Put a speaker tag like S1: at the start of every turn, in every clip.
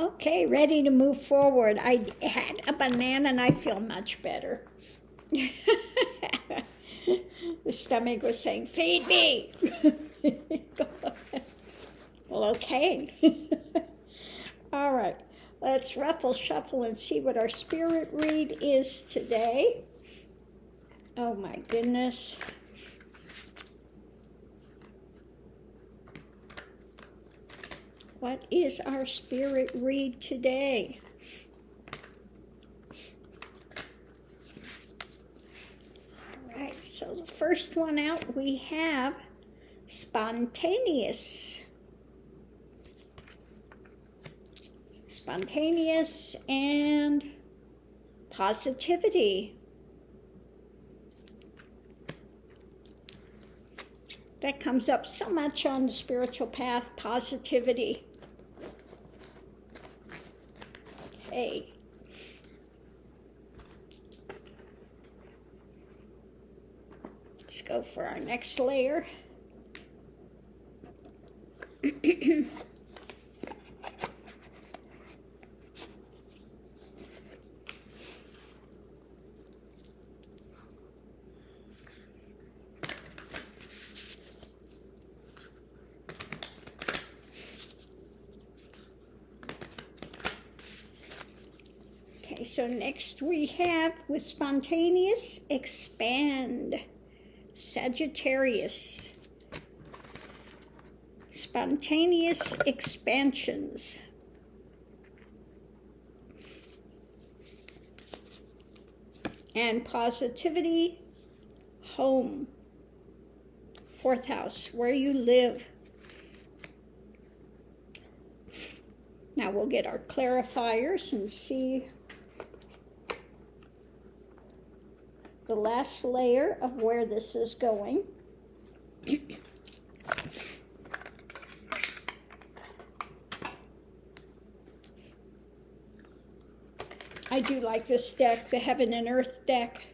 S1: Okay, ready to move forward. I had a banana and I feel much better. The stomach was saying, feed me. Well, okay. All right, let's ruffle, shuffle, and see what our spirit read is today. Oh my goodness. What is our spirit read today? All right, so the first one out we have spontaneous. Spontaneous and positivity. That comes up so much on the spiritual path, positivity. Hey. Let's go for our next layer. So next we have, with spontaneous, expand. Sagittarius. Spontaneous expansions. And positivity, home. Fourth house, where you live. Now we'll get our clarifiers and see the last layer of where this is going. I do like this deck, the Heaven and Earth deck.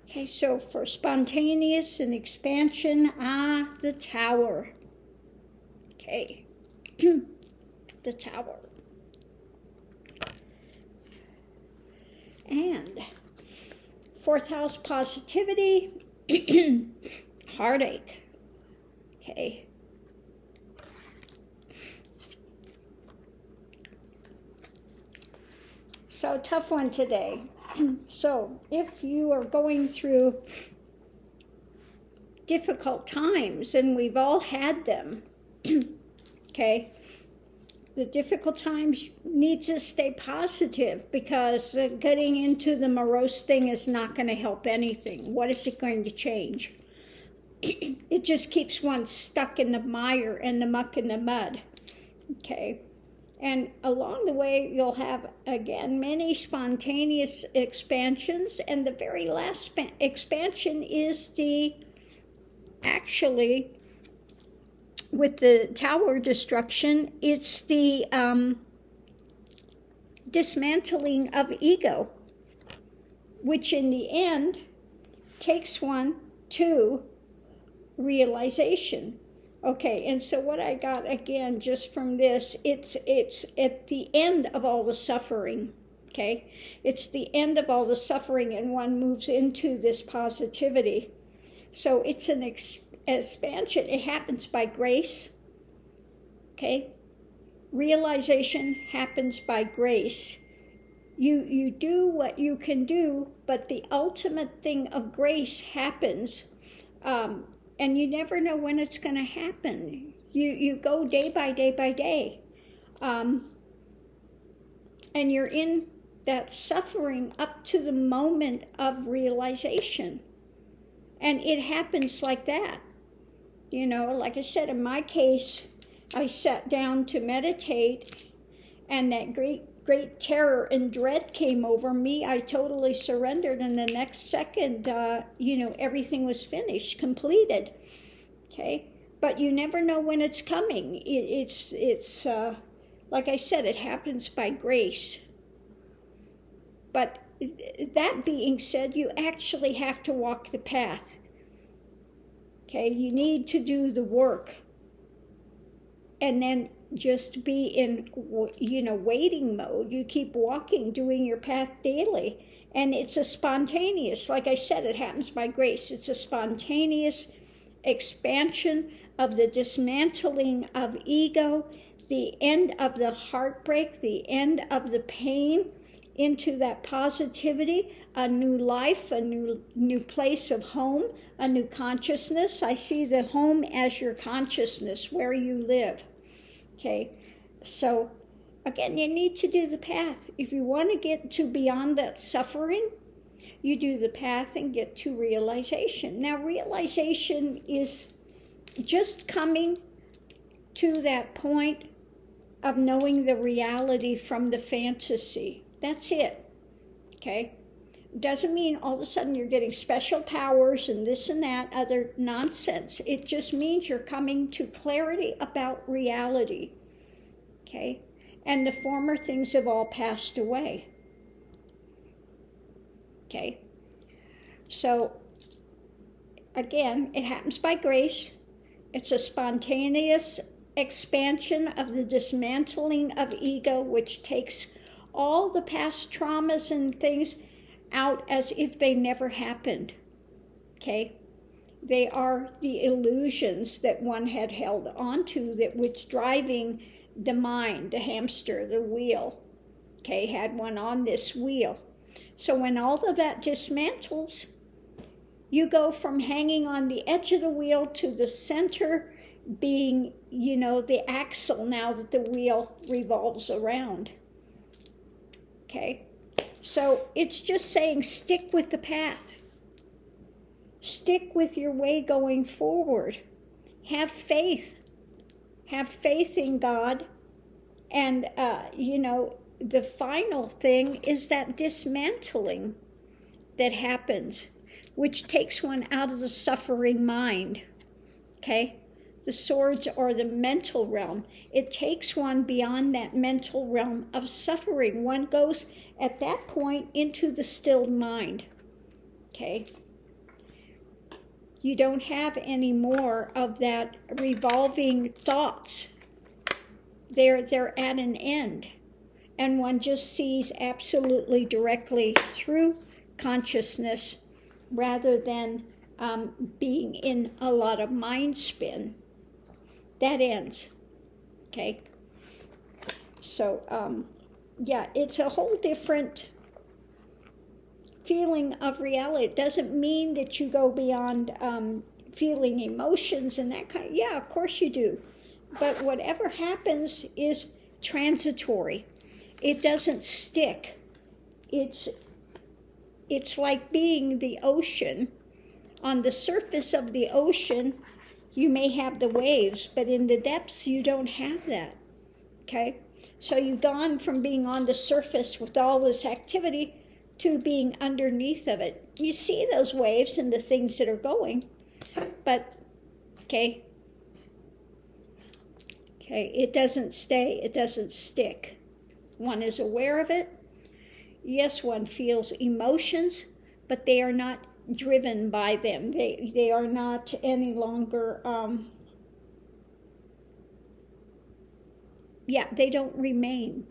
S1: Okay, so for spontaneous and expansion, the Tower. Okay, the Tower. And fourth house, positivity, heartache. Okay. So tough one today. So if you are going through difficult times, and we've all had them, okay, the difficult times need to stay positive, because getting into the morose thing is not going to help anything. What is it going to change? It just keeps one stuck in the mire and the muck and the mud, okay? And along the way, you'll have, again, many spontaneous expansions. And the very last expansion is actually, with the Tower destruction, it's the dismantling of ego, which in the end takes one to realization. Okay, and so what I got, again, just from this, it's at the end of all the suffering, okay? It's the end of all the suffering, and one moves into this positivity. So it's an expansion. It happens by grace, okay? Realization happens by grace. You do what you can do, but the ultimate thing of grace happens, and you never know when it's going to happen. You go day by day by day. And you're in that suffering up to the moment of realization. And it happens like that. You know, like I said, in my case, I sat down to meditate, and that great terror and dread came over me. I totally surrendered, and the next second, everything was finished, completed. Okay, but you never know when it's coming. It's like I said, it happens by grace. But that being said, you actually have to walk the path. Okay, you need to do the work. And then just be in, waiting mode. You keep walking, doing your path daily. And it's a spontaneous, like I said, it happens by grace. It's a spontaneous expansion of the dismantling of ego, the end of the heartbreak, the end of the pain, into that positivity, a new life, a new place of home, a new consciousness. I see the home as your consciousness, where you live. Okay, so again, you need to do the path. If you want to get to beyond that suffering, you do the path and get to realization. Now, realization is just coming to that point of knowing the reality from the fantasy. That's it, okay? Doesn't mean all of a sudden you're getting special powers and this and that other nonsense. It just means you're coming to clarity about reality, okay? And the former things have all passed away, okay? So, again, it happens by grace. It's a spontaneous expansion of the dismantling of ego, which takes all the past traumas and things out as if they never happened, okay? They are the illusions that one had held onto that was driving the mind, the hamster, the wheel, okay, had one on this wheel. So when all of that dismantles, you go from hanging on the edge of the wheel to the center being, the axle now that the wheel revolves around. Okay, so it's just saying stick with the path. Stick with your way going forward. Have faith. Have faith in God. And, the final thing is that dismantling that happens, which takes one out of the suffering mind. Okay? The swords are the mental realm. It takes one beyond that mental realm of suffering. One goes at that point into the stilled mind. Okay? You don't have any more of that revolving thoughts. They're at an end. And one just sees absolutely directly through consciousness rather than being in a lot of mind spin. That ends, okay? So, it's a whole different feeling of reality. It doesn't mean that you go beyond feeling emotions and that kind of, yeah, of course you do. But whatever happens is transitory. It doesn't stick. It's like being the ocean. On the surface of the ocean, you may have the waves, but in the depths, you don't have that, okay? So you've gone from being on the surface with all this activity to being underneath of it. You see those waves and the things that are going, but, okay, it doesn't stay, it doesn't stick. One is aware of it. Yes, one feels emotions, but they are not driven by them. They are not any longer, they don't remain.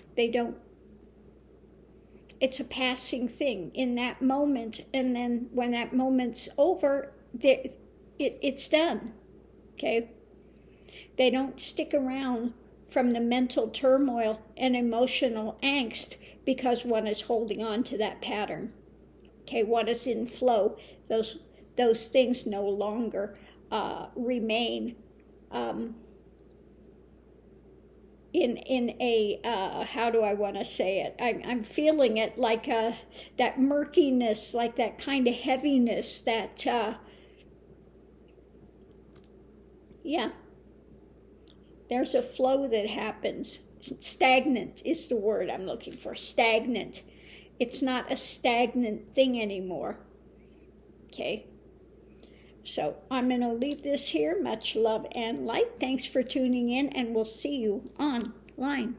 S1: It's a passing thing in that moment, and then when that moment's over, it's done, okay? They don't stick around from the mental turmoil and emotional angst because one is holding on to that pattern. Okay, one is in flow. Those things no longer remain in a how do I want to say it? I'm feeling it like that murkiness, like that kind of heaviness. That there's a flow that happens. Stagnant is the word I'm looking for. Stagnant. It's not a stagnant thing anymore. Okay. So I'm going to leave this here. Much love and light. Thanks for tuning in, and we'll see you online.